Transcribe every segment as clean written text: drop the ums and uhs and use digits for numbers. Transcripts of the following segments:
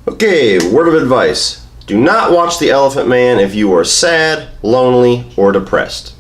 Okay, word of advice. Do not watch The Elephant Man if you are sad, lonely, or depressed.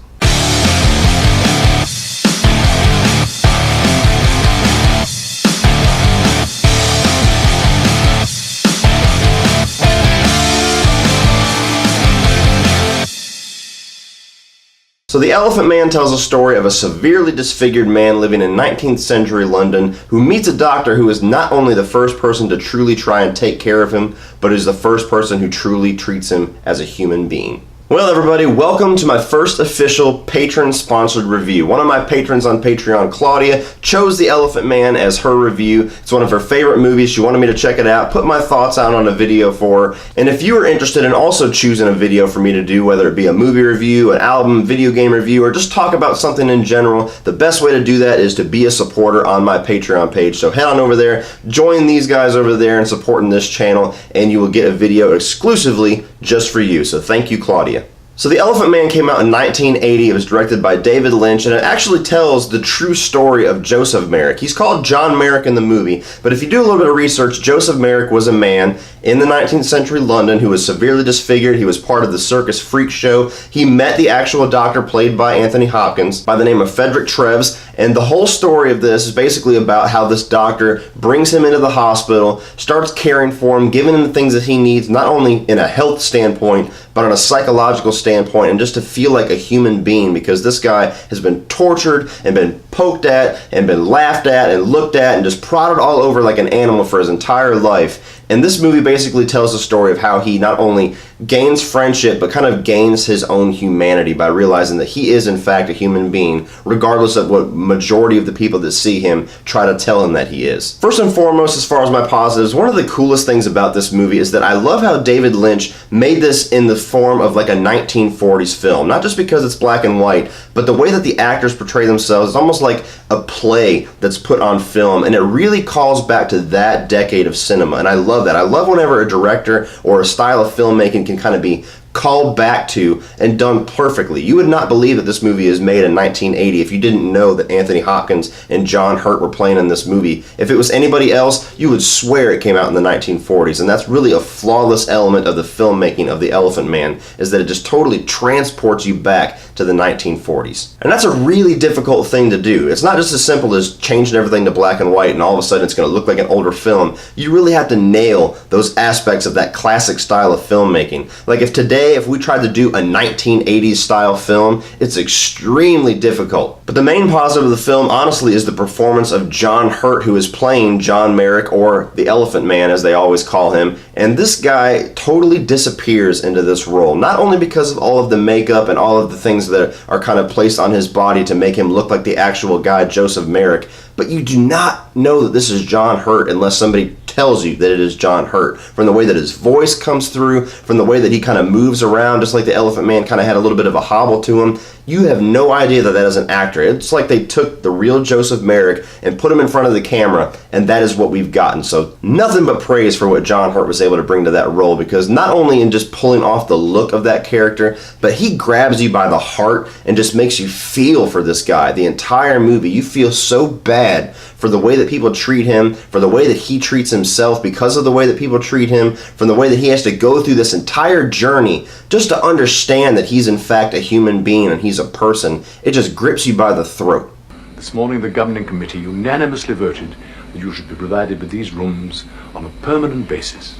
So The Elephant Man tells a story of a severely disfigured man living in 19th century London who meets a doctor who is not only the first person to truly try and take care of him, but is the first person who truly treats him as a human being. Well, everybody, welcome to my first official patron-sponsored review. One of my patrons on Patreon, Claudia, chose The Elephant Man as her review. It's one of her favorite movies. She wanted me to check it out, put my thoughts out on a video for her. And if you are interested in also choosing a video for me to do, whether it be a movie review, an album, video game review, or just talk about something in general, the best way to do that is to be a supporter on my Patreon page. So head on over there, join these guys over there and supporting this channel, and you will get a video exclusively just for you. So thank you, Claudia. So The Elephant Man came out in 1980. It was directed by David Leach, and it actually tells the true story of Joseph Merrick. He's called John Merrick in the movie, but if you do a little bit of research, Joseph Merrick was a man in the 19th century London who was severely disfigured. He was part of the circus freak show. He met the actual doctor played by Anthony Hopkins by the name of Dr Treves, and the whole story of this is basically about how this doctor brings him into the hospital, starts caring for him, giving him the things that he needs, not only in a health standpoint, but on a psychological standpoint, and just to feel like a human being, because this guy has been tortured and been poked at and been laughed at and looked at and just prodded all over like an animal for his entire life. And this movie basically tells the story of how he not only gains friendship, but kind of gains his own humanity by realizing that he is in fact a human being, regardless of what majority of the people that see him try to tell him that he is. First and foremost, as far as my positives, one of the coolest things about this movie is that I love how David Leach made this in the form of like a 1940s film. Not just because it's black and white, but the way that the actors portray themselves is almost like a play that's put on film, and it really calls back to that decade of cinema, and I love that. I love whenever a director or a style of filmmaking can kind of be called back to and done perfectly. You would not believe that this movie is made in 1980 if you didn't know that Anthony Hopkins and John Hurt were playing in this movie. If it was anybody else, you would swear it came out in the 1940s, and that's really a flawless element of the filmmaking of The Elephant Man, is that it just totally transports you back to the 1940s. And that's a really difficult thing to do. It's not just as simple as changing everything to black and white and all of a sudden it's going to look like an older film. You really have to nail those aspects of that classic style of filmmaking. Like if we tried to do a 1980s style film, it's extremely difficult. But the main positive of the film, honestly, is the performance of John Hurt, who is playing John Merrick, or the Elephant Man as they always call him. And this guy totally disappears into this role, not only because of all of the makeup and all of the things that are kind of placed on his body to make him look like the actual guy, Joseph Merrick, but you do not know that this is John Hurt unless somebody tells you that it is John Hurt. From the way that his voice comes through, from the way that he kind of moves around, just like the Elephant Man kind of had a little bit of a hobble to him, you have no idea that that is an actor. It's like they took the real Joseph Merrick and put him in front of the camera, and that is what we've gotten. So nothing but praise for what John Hurt was able to bring to that role, because not only in just pulling off the look of that character, but he grabs you by the heart and just makes you feel for this guy. The entire movie, you feel so bad for the way that people treat him, for the way that he treats himself because of the way that people treat him, from the way that he has to go through this entire journey just to understand that he's in fact a human being and he's a person. It just grips you by the throat. This morning the governing committee unanimously voted that you should be provided with these rooms on a permanent basis.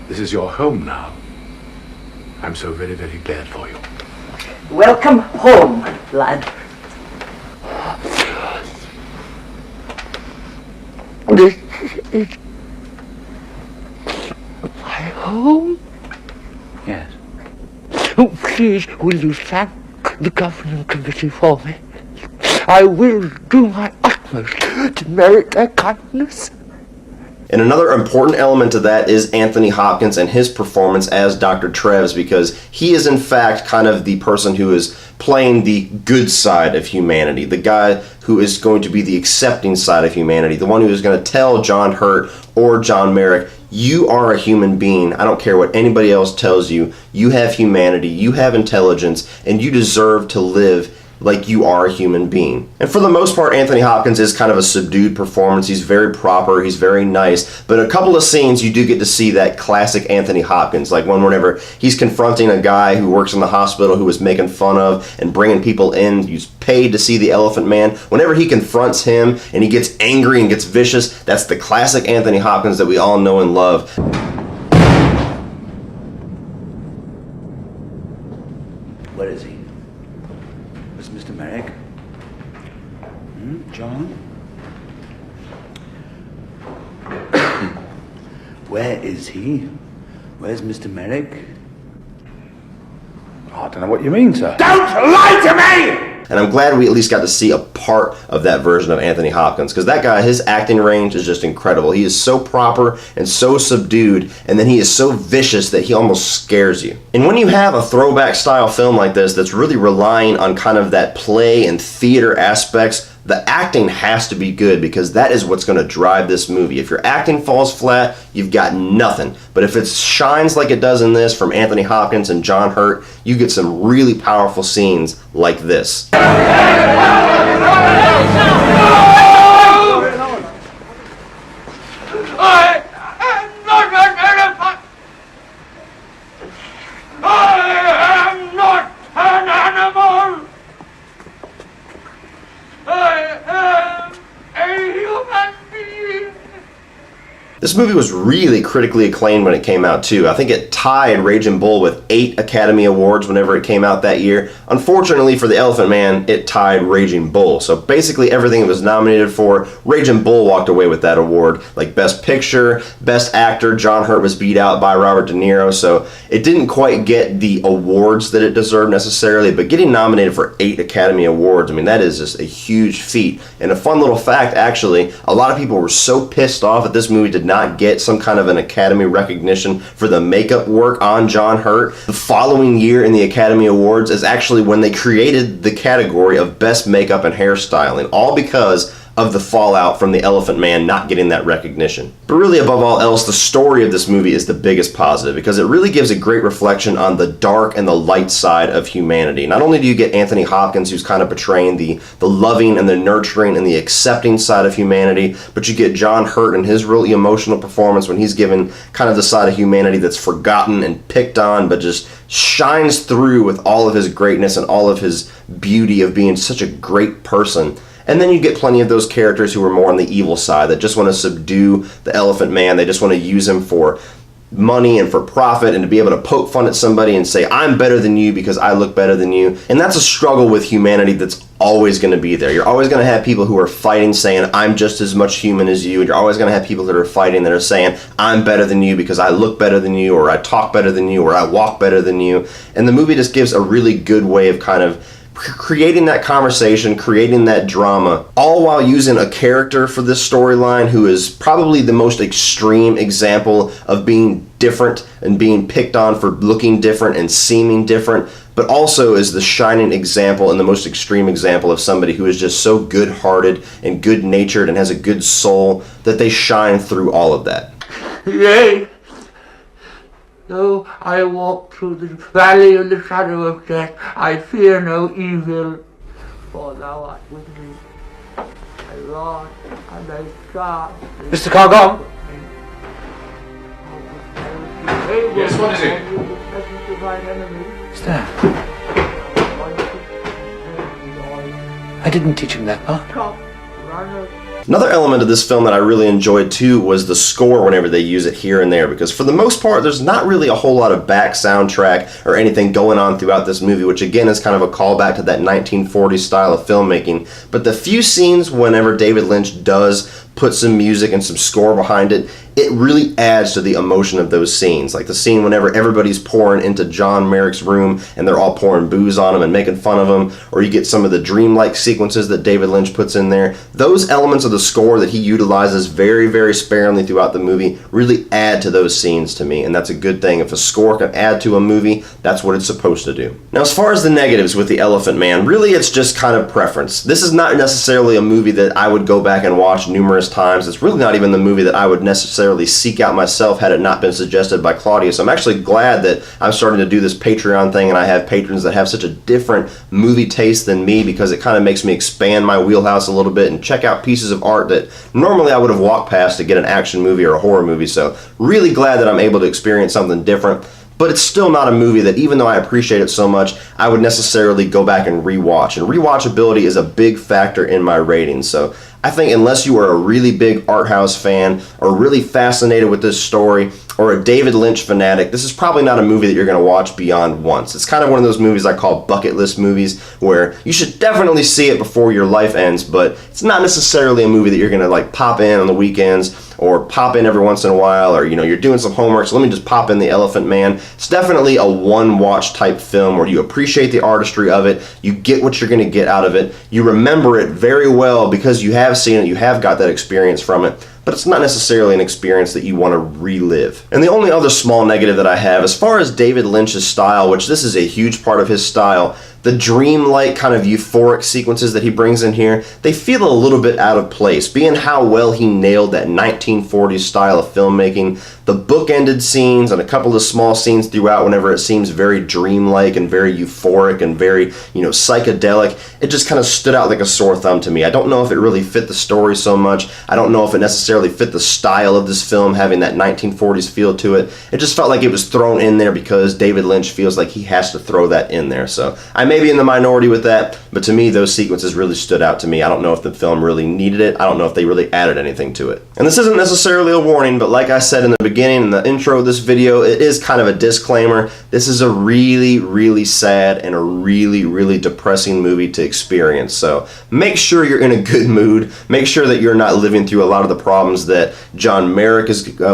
This is your home now. I'm so very, very glad for you. Welcome home, lad. This is my home? Yes. Oh, please, will you thank the governing committee for me? I will do my utmost to merit their kindness. And another important element to that is Anthony Hopkins and his performance as Dr. Treves, because he is in fact kind of the person who is playing the good side of humanity, the guy who is going to be the accepting side of humanity, the one who is going to tell John Hurt or John Merrick, you are a human being. I don't care what anybody else tells you. You have humanity, you have intelligence, and you deserve to live like you are a human being. And for the most part, Anthony Hopkins is kind of a subdued performance. He's very proper, he's very nice, but a couple of scenes you do get to see that classic Anthony Hopkins, like one whenever he's confronting a guy who works in the hospital who was making fun of and bringing people in who's paid to see the Elephant Man. Whenever he confronts him and he gets angry and gets vicious, that's the classic Anthony Hopkins that we all know and love. Where is he? Where's Mr. Merrick? John? Where is he? Where's Mr. Merrick? I don't know what you mean, sir. Don't lie to me! And I'm glad we at least got to see a part of that version of Anthony Hopkins, because that guy, his acting range is just incredible. He is so proper and so subdued, and then he is so vicious that he almost scares you. And when you have a throwback style film like this that's really relying on kind of that play and theater aspects, the acting has to be good, because that is what's going to drive this movie. If your acting falls flat, you've got nothing. But if it shines like it does in this from Anthony Hopkins and John Hurt, you get some really powerful scenes like this. This movie was really critically acclaimed when it came out too. I think it tied Raging Bull with 8 Academy Awards whenever it came out that year. Unfortunately for The Elephant Man, it tied Raging Bull. So basically everything it was nominated for, Raging Bull walked away with that award. Like Best Picture, Best Actor, John Hurt was beat out by Robert De Niro. So it didn't quite get the awards that it deserved necessarily, but getting nominated for 8 Academy Awards, I mean, that is just a huge feat. And a fun little fact, actually, a lot of people were so pissed off that this movie did not get some kind of an Academy recognition for the makeup work on John Hurt. The following year in the Academy Awards is actually when they created the category of Best Makeup and Hairstyling, all because of the fallout from The Elephant Man not getting that recognition. But really, above all else, the story of this movie is the biggest positive, because it really gives a great reflection on the dark and the light side of humanity. Not only do you get Anthony Hopkins, who's kind of portraying the loving and the nurturing and the accepting side of humanity, but you get John Hurt and his really emotional performance when he's given kind of the side of humanity that's forgotten and picked on, but just shines through with all of his greatness and all of his beauty of being such a great person. And then you get plenty of those characters who are more on the evil side that just want to subdue the Elephant Man. They just want to use him for money and for profit and to be able to poke fun at somebody and say, I'm better than you because I look better than you. And that's a struggle with humanity that's always going to be there. You're always going to have people who are fighting saying, I'm just as much human as you. And you're always going to have people that are fighting that are saying, I'm better than you because I look better than you, or I talk better than you, or I walk better than you. And the movie just gives a really good way of kind of creating that conversation, creating that drama, all while using a character for this storyline who is probably the most extreme example of being different and being picked on for looking different and seeming different, but also is the shining example and the most extreme example of somebody who is just so good-hearted and good-natured and has a good soul that they shine through all of that. Yea, though I walk through the valley of the shadow of death, I fear no evil, for thou art with me. Thy rod and thy staff. Mr. Cargon? Yes, what is it? Stand. I didn't teach him that part. Another element of this film that I really enjoyed too was the score whenever they use it here and there, because for the most part there's not really a whole lot of back soundtrack or anything going on throughout this movie, which again is kind of a callback to that 1940s style of filmmaking. But the few scenes whenever David Lynch does put some music and some score behind it, it really adds to the emotion of those scenes. Like the scene whenever everybody's pouring into John Merrick's room and they're all pouring booze on him and making fun of him, or you get some of the dreamlike sequences that David Lynch puts in there. Those elements of the score that he utilizes very, very sparingly throughout the movie really add to those scenes to me, and that's a good thing. If a score can add to a movie, that's what it's supposed to do. Now, as far as the negatives with The Elephant Man, really it's just kind of preference. This is not necessarily a movie that I would go back and watch numerous numerous times. It's really not even the movie that I would necessarily seek out myself had it not been suggested by Claudia. So I'm actually glad that I'm starting to do this Patreon thing and I have patrons that have such a different movie taste than me, because it kind of makes me expand my wheelhouse a little bit and check out pieces of art that normally I would have walked past to get an action movie or a horror movie. So really glad that I'm able to experience something different. But it's still not a movie that, even though I appreciate it so much, I would necessarily go back and rewatch. And rewatchability is a big factor in my ratings. So I think unless you are a really big art house fan or really fascinated with this story or a David Lynch fanatic, this is probably not a movie that you're going to watch beyond once. It's kind of one of those movies I call bucket list movies, where you should definitely see it before your life ends, but it's not necessarily a movie that you're going to like pop in on the weekends or pop in every once in a while, or you're doing some homework, so let me just pop in The Elephant Man. It's definitely a one-watch type film where you appreciate the artistry of it, you get what you're going to get out of it, you remember it very well because you have seen it, you have got that experience from it, but it's not necessarily an experience that you want to relive. And the only other small negative that I have, as far as David Lynch's style, which this is a huge part of his style, the dreamlike kind of euphoric sequences that he brings in here, they feel a little bit out of place, being how well he nailed that 1940s style of filmmaking. The bookended scenes and a couple of small scenes throughout whenever it seems very dreamlike and very euphoric and very, psychedelic, it just kind of stood out like a sore thumb to me. I don't know if it really fit the story so much. I don't know if it necessarily fit the style of this film, having that 1940s feel to it. It just felt like it was thrown in there because David Lynch feels like he has to throw that in there. So I may be in the minority with that, but to me those sequences really stood out to me. I don't know if the film really needed it. I don't know if they really added anything to it. And this isn't necessarily a warning, but like I said in the beginning, in the intro of this video, it is kind of a disclaimer. This is a really, really sad and a really, really depressing movie to experience. So make sure you're in a good mood. Make sure that you're not living through a lot of the problems that John Merrick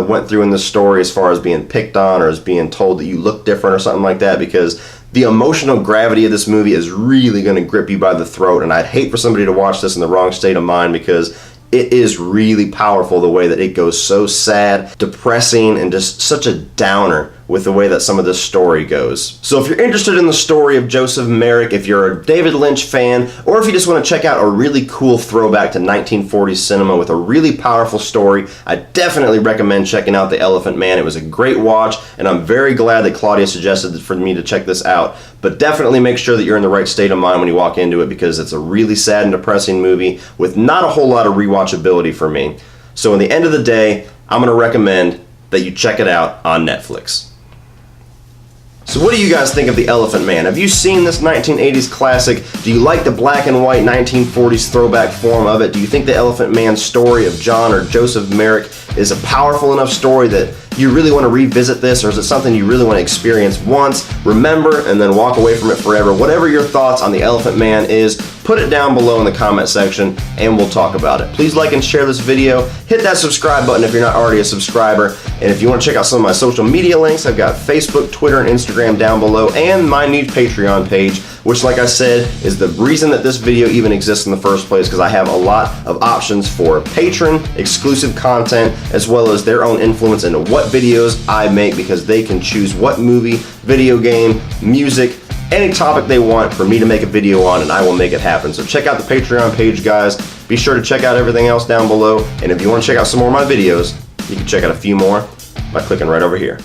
went through in the story, as far as being picked on or as being told that you look different or something like that, because the emotional gravity of this movie is really going to grip you by the throat, and I'd hate for somebody to watch this in the wrong state of mind, because it is really powerful the way that it goes so sad, depressing, and just such a downer with the way that some of this story goes. So if you're interested in the story of Joseph Merrick, if you're a David Lynch fan, or if you just want to check out a really cool throwback to 1940s cinema with a really powerful story, I definitely recommend checking out The Elephant Man. It was a great watch, and I'm very glad that Claudia suggested for me to check this out. But definitely make sure that you're in the right state of mind when you walk into it, because it's a really sad and depressing movie with not a whole lot of rewatchability for me. So in the end of the day, I'm going to recommend that you check it out on Netflix. So what do you guys think of The Elephant Man? Have you seen this 1980s classic? Do you like the black and white 1940s throwback form of it? Do you think The Elephant Man's story of John or Joseph Merrick is a powerful enough story that you really want to revisit this, or is it something you really want to experience once, remember, and then walk away from it forever? Whatever your thoughts on The Elephant Man is, put it down below in the comment section and we'll talk about it. Please like and share this video. Hit that subscribe button if you're not already a subscriber. And if you want to check out some of my social media links, I've got Facebook, Twitter, and Instagram down below, and my new Patreon page, which, like I said, is the reason that this video even exists in the first place, because I have a lot of options for patron exclusive content, as well as their own influence into what videos I make, because they can choose what movie, video game, music, any topic they want for me to make a video on, and I will make it happen. So check out the Patreon page, guys. Be sure to check out everything else down below, and if you want to check out some more of my videos, you can check out a few more by clicking right over here.